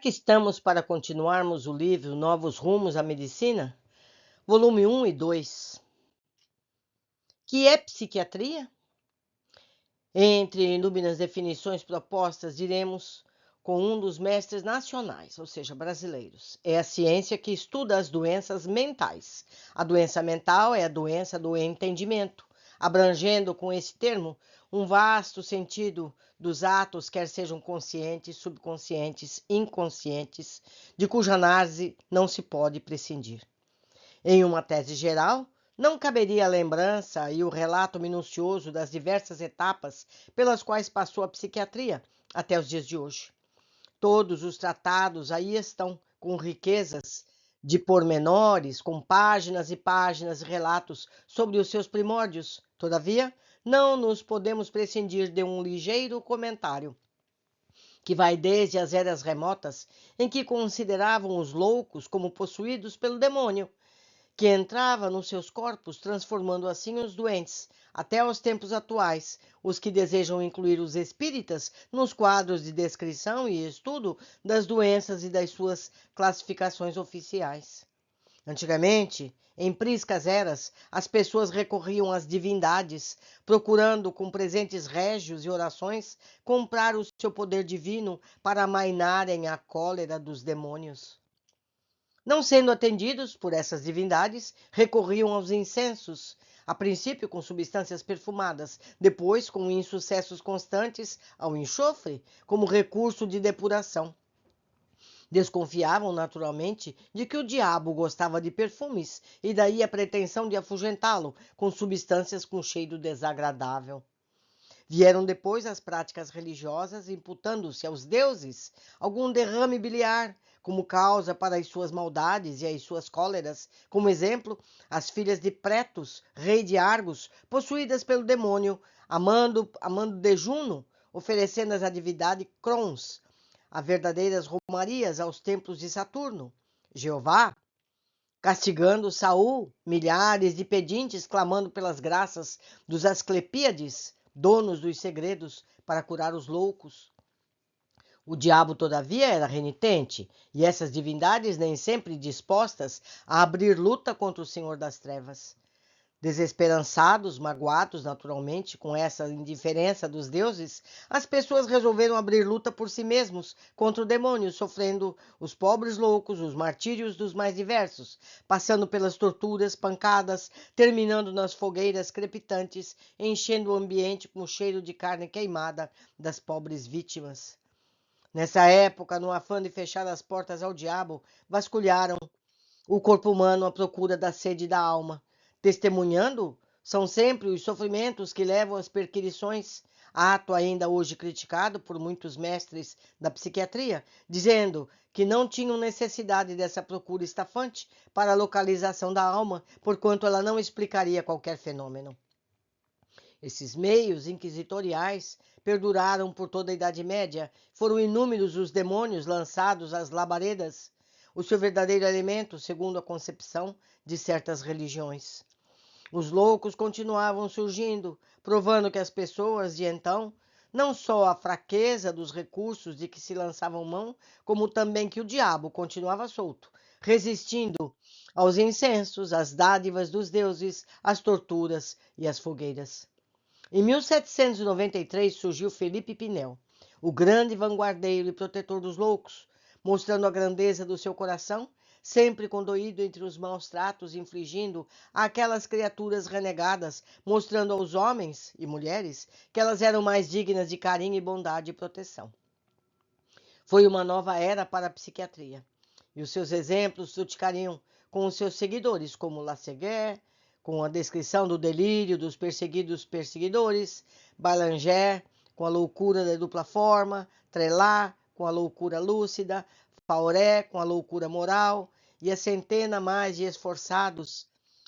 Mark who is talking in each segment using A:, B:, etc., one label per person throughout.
A: que estamos para continuarmos o livro Novos Rumos à Medicina, volume 1 e 2. Que é psiquiatria? Entre inúmeras definições propostas, diremos com um dos mestres nacionais, ou seja, brasileiros. É a ciência que estuda as doenças mentais. A doença mental é a doença do entendimento, abrangendo com esse termo um vasto sentido dos atos, quer sejam conscientes, subconscientes, inconscientes, de cuja análise não se pode prescindir. Em uma tese geral, não caberia a lembrança e o relato minucioso das diversas etapas pelas quais passou a psiquiatria até os dias de hoje. Todos os tratados aí estão com riquezas de pormenores, com páginas e páginas de relatos sobre os seus primórdios. Todavia, não nos podemos prescindir de um ligeiro comentário que vai desde as eras remotas, em que consideravam os loucos como possuídos pelo demônio, que entrava nos seus corpos, transformando assim os doentes, até aos tempos atuais, os que desejam incluir os espíritas nos quadros de descrição e estudo das doenças e das suas classificações oficiais. Antigamente, em priscas eras, as pessoas recorriam às divindades, procurando com presentes régios e orações comprar o seu poder divino para amainarem a cólera dos demônios. Não sendo atendidos por essas divindades, recorriam aos incensos, a princípio com substâncias perfumadas, depois com insucessos constantes ao enxofre, como recurso de depuração. Desconfiavam naturalmente de que o diabo gostava de perfumes, e daí a pretensão de afugentá-lo com substâncias com cheiro desagradável. Vieram depois as práticas religiosas, imputando-se aos deuses algum derrame biliar, como causa para as suas maldades e as suas cóleras. Como exemplo, as filhas de Pretos, rei de Argos, possuídas pelo demônio, amando de Juno, oferecendo à divindade Crons, a verdadeiras romarias aos templos de Saturno. Jeová, castigando Saul, milhares de pedintes clamando pelas graças dos Asclepíades, donos dos segredos para curar os loucos. O diabo, todavia, era renitente, e essas divindades nem sempre dispostas a abrir luta contra o Senhor das Trevas. Desesperançados, magoados naturalmente com essa indiferença dos deuses, as pessoas resolveram abrir luta por si mesmos contra o demônio, sofrendo os pobres loucos, os martírios dos mais diversos, passando pelas torturas, pancadas, terminando nas fogueiras crepitantes, enchendo o ambiente com o cheiro de carne queimada das pobres vítimas. Nessa época, no afã de fechar as portas ao diabo, vasculharam o corpo humano à procura da sede da alma. Testemunhando, são sempre os sofrimentos que levam às perquisições, ato ainda hoje criticado por muitos mestres da psiquiatria, dizendo que não tinham necessidade dessa procura estafante para a localização da alma, porquanto ela não explicaria qualquer fenômeno. Esses meios inquisitoriais perduraram por toda a Idade Média. Foram inúmeros os demônios lançados às labaredas, o seu verdadeiro alimento, segundo a concepção de certas religiões. Os loucos continuavam surgindo, provando que as pessoas de então, não só a fraqueza dos recursos de que se lançavam mão, como também que o diabo continuava solto, resistindo aos incensos, às dádivas dos deuses, às torturas e às fogueiras. Em 1793 surgiu Felipe Pinel, o grande vanguardeiro e protetor dos loucos, mostrando a grandeza do seu coração, sempre condoído entre os maus tratos infligindo àquelas criaturas renegadas, mostrando aos homens e mulheres que elas eram mais dignas de carinho e bondade e proteção. Foi uma nova era para a psiquiatria, e os seus exemplos fruticariam com os seus seguidores, como Lassaguer, com a descrição do delírio dos perseguidos perseguidores, Balanger, com a loucura da dupla forma, Trelat, com a loucura lúcida, Fauré, com a loucura moral, e a centena mais de esforçados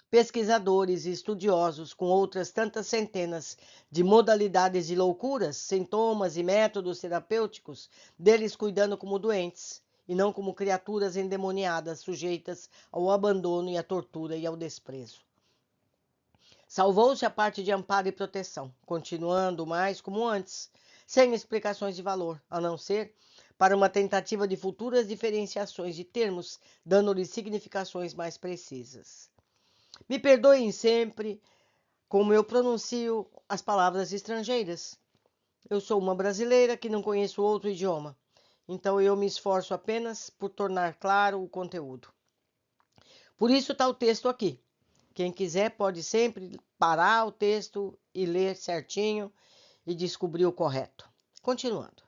A: pesquisadores e estudiosos com outras tantas centenas de modalidades de loucuras, sintomas e métodos terapêuticos, deles cuidando como doentes, e não como criaturas endemoniadas sujeitas ao abandono e à tortura e ao desprezo. Salvou-se a parte de amparo e proteção, continuando mais como antes, sem explicações de valor, a não ser para uma tentativa de futuras diferenciações de termos, dando-lhes significações mais precisas. Me perdoem sempre como eu pronuncio as palavras estrangeiras. Eu sou uma brasileira que não conheço outro idioma, então eu me esforço apenas por tornar claro o conteúdo. Por isso está o texto aqui. Quem quiser pode sempre parar o texto e ler certinho e descobrir o correto. Continuando.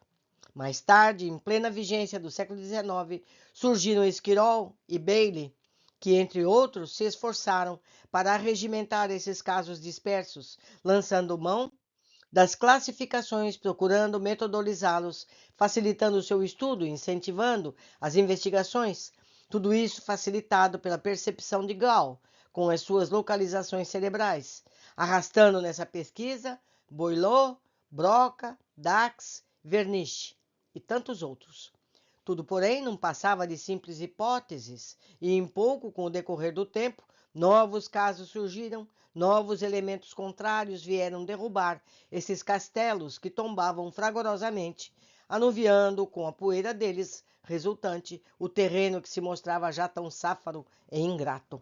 A: Mais tarde, em plena vigência do século XIX, surgiram Esquirol e Bailey, que, entre outros, se esforçaram para arregimentar esses casos dispersos, lançando mão das classificações, procurando metodolizá-los, facilitando o seu estudo, incentivando as investigações. Tudo isso facilitado pela percepção de Gall, com as suas localizações cerebrais, arrastando nessa pesquisa Boileau, Broca, Dax, Wernicke e tantos outros. Tudo, porém, não passava de simples hipóteses, e em pouco, com o decorrer do tempo, novos casos surgiram, novos elementos contrários vieram derrubar esses castelos que tombavam fragorosamente, anuviando com a poeira deles resultante o terreno que se mostrava já tão sáfaro e ingrato.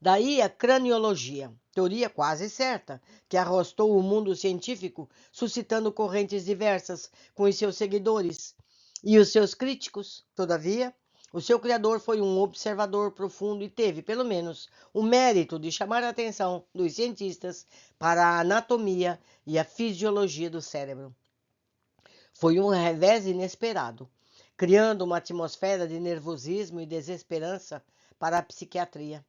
A: Daí a craniologia, teoria quase certa, que arrastou o mundo científico, suscitando correntes diversas com os seus seguidores e os seus críticos. Todavia, o seu criador foi um observador profundo e teve, pelo menos, o mérito de chamar a atenção dos cientistas para a anatomia e a fisiologia do cérebro. Foi um revés inesperado, criando uma atmosfera de nervosismo e desesperança para a psiquiatria.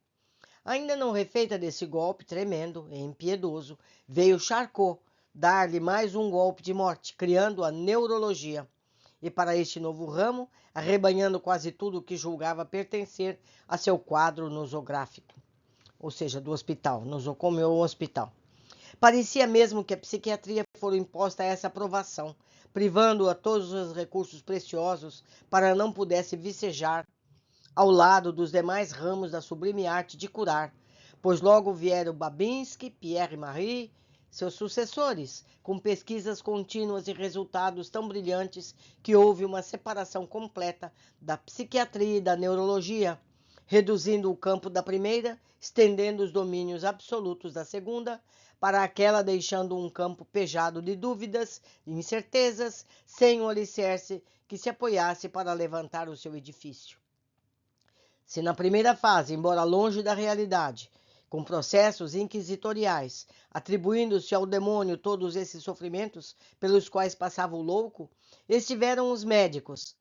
A: Ainda não refeita desse golpe tremendo e impiedoso, veio Charcot dar-lhe mais um golpe de morte, criando a neurologia. E para este novo ramo, arrebanhando quase tudo o que julgava pertencer a seu quadro nosográfico, ou seja, do hospital, nosocomio ou hospital. Parecia mesmo que a psiquiatria fora imposta a essa aprovação, privando-a todos os recursos preciosos para não pudesse vicejar ao lado dos demais ramos da sublime arte de curar, pois logo vieram Babinski, Pierre Marie, seus sucessores, com pesquisas contínuas e resultados tão brilhantes que houve uma separação completa da psiquiatria e da neurologia, reduzindo o campo da primeira, estendendo os domínios absolutos da segunda, para aquela deixando um campo pejado de dúvidas e incertezas, sem um alicerce que se apoiasse para levantar o seu edifício. Se na primeira fase, embora longe da realidade, com processos inquisitoriais, atribuindo-se ao demônio todos esses sofrimentos pelos quais passava o louco, estiveram os médicos,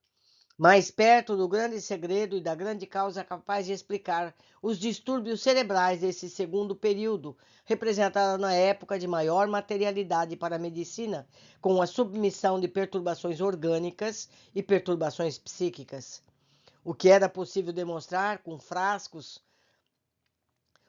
A: mais perto do grande segredo e da grande causa capaz de explicar os distúrbios cerebrais desse segundo período, representado na época de maior materialidade para a medicina, com a submissão de perturbações orgânicas e perturbações psíquicas. O que era possível demonstrar com frascos,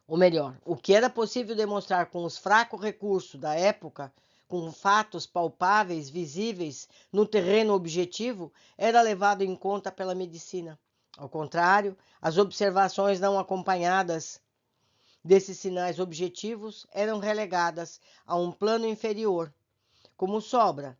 A: ou melhor, o que era possível demonstrar com os fracos recursos da época, com fatos palpáveis, visíveis, no terreno objetivo, era levado em conta pela medicina. Ao contrário, as observações não acompanhadas desses sinais objetivos eram relegadas a um plano inferior, como sobra,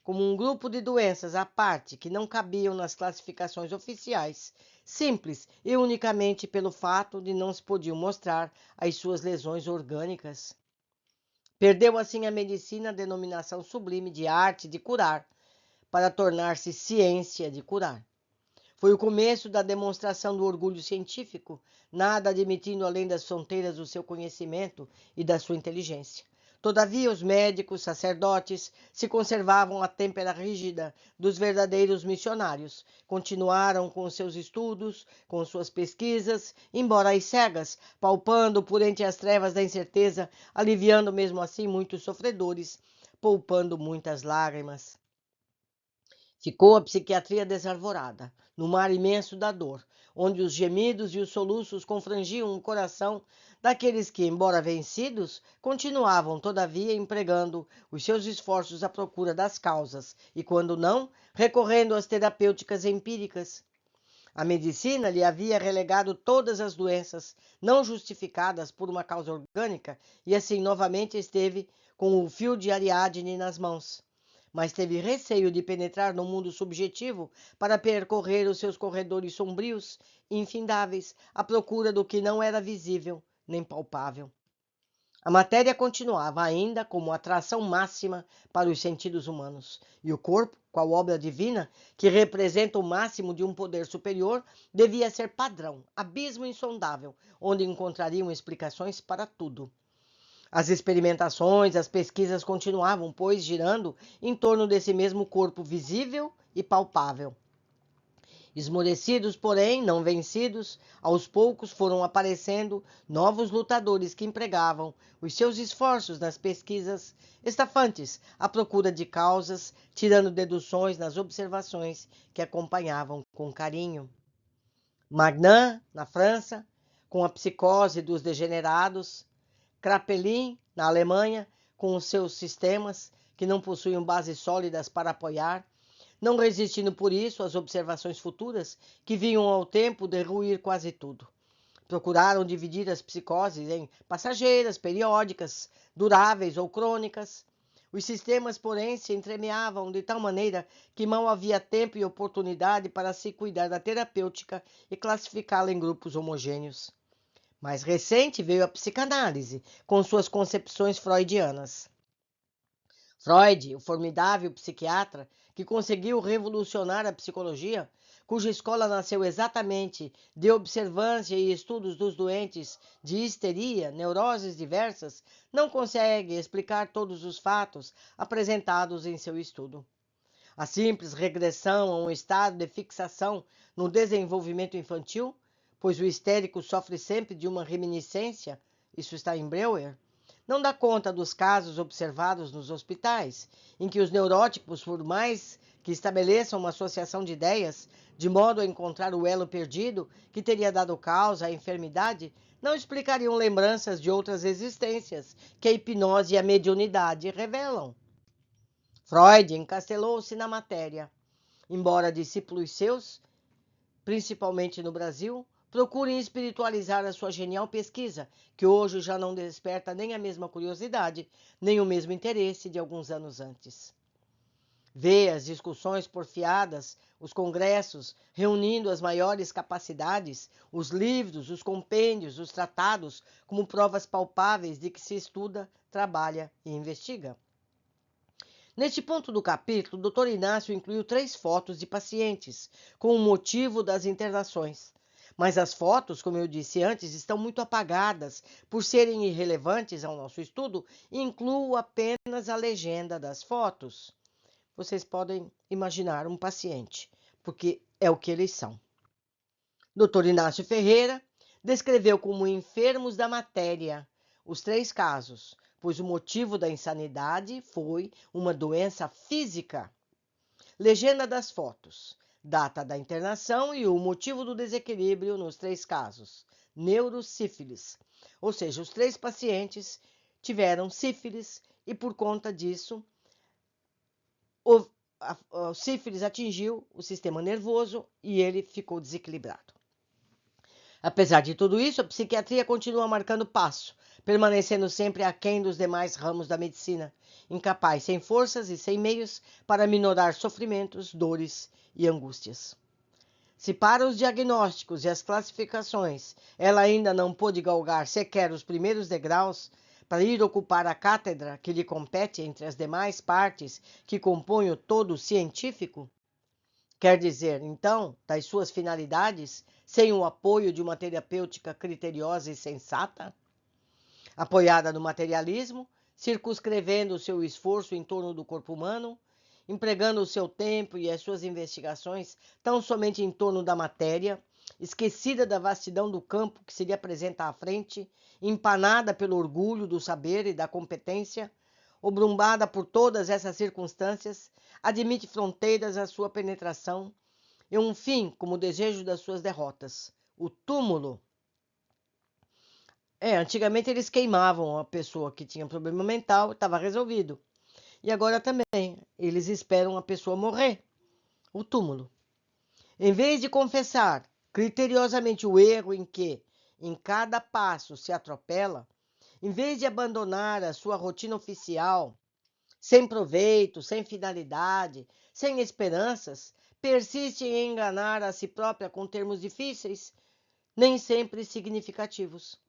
A: como um grupo de doenças à parte que não cabiam nas classificações oficiais, simples e unicamente pelo fato de não se podiam mostrar as suas lesões orgânicas. Perdeu assim a medicina a denominação sublime de arte de curar, para tornar-se ciência de curar. Foi o começo da demonstração do orgulho científico, nada admitindo além das fronteiras do seu conhecimento e da sua inteligência. Todavia, os médicos, sacerdotes, se conservavam a têmpera rígida dos verdadeiros missionários. Continuaram com seus estudos, com suas pesquisas, embora às cegas, palpando por entre as trevas da incerteza, aliviando mesmo assim muitos sofredores, poupando muitas lágrimas. Ficou a psiquiatria desarvorada, no mar imenso da dor, onde os gemidos e os soluços confrangiam o coração daqueles que, embora vencidos, continuavam, todavia, empregando os seus esforços à procura das causas e, quando não, recorrendo às terapêuticas empíricas. A medicina lhe havia relegado todas as doenças não justificadas por uma causa orgânica e, assim, novamente esteve com o fio de Ariadne nas mãos. mas teve receio de penetrar no mundo subjetivo para percorrer os seus corredores sombrios e infindáveis à procura do que não era visível nem palpável. A matéria continuava ainda como atração máxima para os sentidos humanos, e o corpo, qual obra divina, que representa o máximo de um poder superior, devia ser padrão, abismo insondável, onde encontrariam explicações para tudo. As experimentações, as pesquisas continuavam, pois, girando em torno desse mesmo corpo visível e palpável. Esmorecidos, porém, não vencidos, aos poucos foram aparecendo novos lutadores que empregavam os seus esforços nas pesquisas estafantes, à procura de causas, tirando deduções nas observações que acompanhavam com carinho. Magnan, na França, com a psicose dos degenerados, Kraepelin, na Alemanha, com os seus sistemas que não possuíam bases sólidas para apoiar, não resistindo por isso às observações futuras que vinham ao tempo derruir quase tudo. Procuraram dividir as psicoses em passageiras, periódicas, duráveis ou crônicas. Os sistemas, porém, se entremeavam de tal maneira que mal havia tempo e oportunidade para se cuidar da terapêutica e classificá-la em grupos homogêneos. Mais recente veio a psicanálise, com suas concepções freudianas. Freud, o formidável psiquiatra que conseguiu revolucionar a psicologia, cuja escola nasceu exatamente de observância e estudos dos doentes de histeria, neuroses diversas, não consegue explicar todos os fatos apresentados em seu estudo. A simples regressão a um estado de fixação no desenvolvimento infantil, pois o histérico sofre sempre de uma reminiscência, isso está em Breuer, não dá conta dos casos observados nos hospitais, em que os neuróticos, por mais que estabeleçam uma associação de ideias, de modo a encontrar o elo perdido que teria dado causa à enfermidade, não explicariam lembranças de outras existências que a hipnose e a mediunidade revelam. Freud encastelou-se na matéria, embora discípulos seus, principalmente no Brasil, procurem espiritualizar a sua genial pesquisa, que hoje já não desperta nem a mesma curiosidade, nem o mesmo interesse de alguns anos antes. Vê as discussões porfiadas, os congressos, reunindo as maiores capacidades, os livros, os compêndios, os tratados, como provas palpáveis de que se estuda, trabalha e investiga. Neste ponto do capítulo, o Dr. Inácio incluiu 3 fotos de pacientes, com o motivo das internações. Mas as fotos, como eu disse antes, estão muito apagadas por serem irrelevantes ao nosso estudo e incluo apenas a legenda das fotos. Vocês podem imaginar um paciente, porque é o que eles são. Dr. Inácio Ferreira descreveu como enfermos da matéria os 3 casos, pois o motivo da insanidade foi uma doença física. Legenda das fotos, data da internação e o motivo do desequilíbrio nos 3 casos. Neurosífilis, ou seja, os 3 pacientes tiveram sífilis e por conta disso a sífilis atingiu o sistema nervoso e ele ficou desequilibrado. Apesar de tudo isso, a psiquiatria continua marcando passo, permanecendo sempre aquém dos demais ramos da medicina, incapaz, sem forças e sem meios para minorar sofrimentos, dores e angústias. Se para os diagnósticos e as classificações ela ainda não pôde galgar sequer os primeiros degraus para ir ocupar a cátedra que lhe compete entre as demais partes que compõem o todo científico, quer dizer, então, das suas finalidades, sem o apoio de uma terapêutica criteriosa e sensata? Apoiada no materialismo, circunscrevendo o seu esforço em torno do corpo humano, empregando o seu tempo e as suas investigações tão somente em torno da matéria, esquecida da vastidão do campo que se lhe apresenta à frente, empanada pelo orgulho do saber e da competência, obrumbada por todas essas circunstâncias, admite fronteiras à sua penetração e um fim como o desejo das suas derrotas, o túmulo. Antigamente eles queimavam a pessoa que tinha problema mental, estava resolvido. E agora também, eles esperam a pessoa morrer, o túmulo. Em vez de confessar criteriosamente o erro em que, em cada passo, se atropela, em vez de abandonar a sua rotina oficial, sem proveito, sem finalidade, sem esperanças, persiste em enganar a si própria com termos difíceis, nem sempre significativos.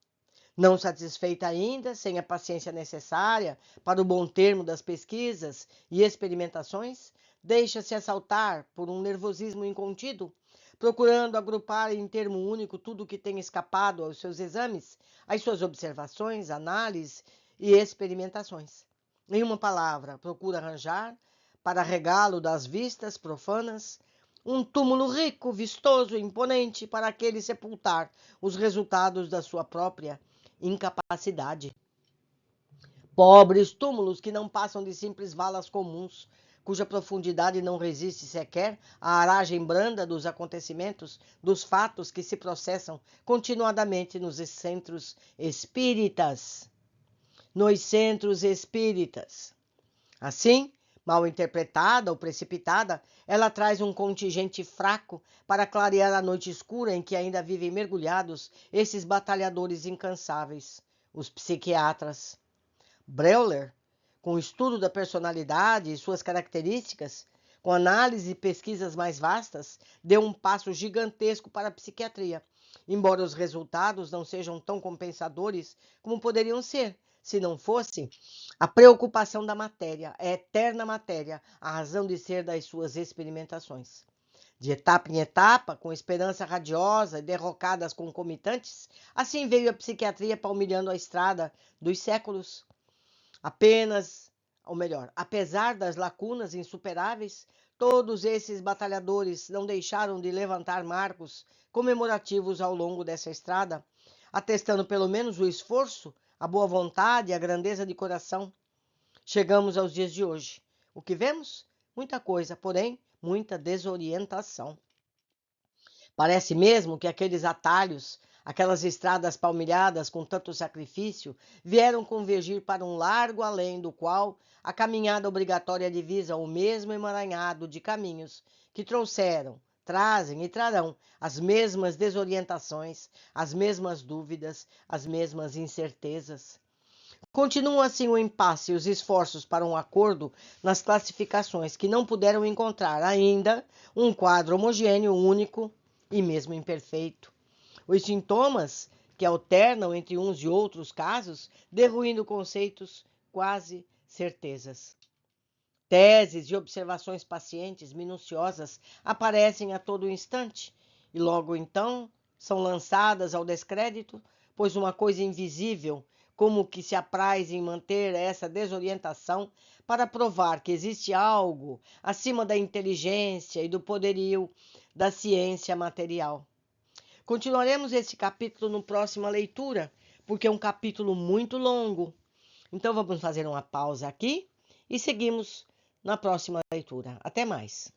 A: Não satisfeita ainda, sem a paciência necessária para o bom termo das pesquisas e experimentações, deixa-se assaltar por um nervosismo incontido, procurando agrupar em termo único tudo o que tem escapado aos seus exames, às suas observações, análises e experimentações. Em uma palavra, procura arranjar, para regalo das vistas profanas, um túmulo rico, vistoso e imponente para aquele sepultar os resultados da sua própria incapacidade. Pobres túmulos que não passam de simples valas comuns, cuja profundidade não resiste sequer à aragem branda dos acontecimentos, dos fatos que se processam continuadamente nos centros espíritas. Nos centros espíritas. Assim, mal interpretada ou precipitada, ela traz um contingente fraco para clarear a noite escura em que ainda vivem mergulhados esses batalhadores incansáveis, os psiquiatras. Breuer, com o estudo da personalidade e suas características, com análise e pesquisas mais vastas, deu um passo gigantesco para a psiquiatria, embora os resultados não sejam tão compensadores como poderiam ser, se não fosse a preocupação da matéria, a eterna matéria, a razão de ser das suas experimentações. De etapa em etapa, com esperança radiosa e derrocadas concomitantes, assim veio a psiquiatria palmilhando a estrada dos séculos. Apesar das lacunas insuperáveis, todos esses batalhadores não deixaram de levantar marcos comemorativos ao longo dessa estrada, atestando pelo menos o esforço, a boa vontade e a grandeza de coração. Chegamos aos dias de hoje. O que vemos? Muita coisa, porém, muita desorientação. Parece mesmo que aqueles atalhos, aquelas estradas palmilhadas com tanto sacrifício, vieram convergir para um largo além do qual a caminhada obrigatória divisa o mesmo emaranhado de caminhos que trouxeram, trazem e trarão as mesmas desorientações, as mesmas dúvidas, as mesmas incertezas. Continuam assim o impasse e os esforços para um acordo nas classificações que não puderam encontrar ainda um quadro homogêneo, único e mesmo imperfeito. Os sintomas que alternam entre uns e outros casos, derruindo conceitos, quase certezas. Teses e observações pacientes minuciosas aparecem a todo instante e logo então são lançadas ao descrédito, pois uma coisa invisível, como que se apraz em manter essa desorientação para provar que existe algo acima da inteligência e do poderio da ciência material. Continuaremos esse capítulo no próxima leitura, porque é um capítulo muito longo. Então vamos fazer uma pausa aqui e seguimos na próxima leitura. Até mais!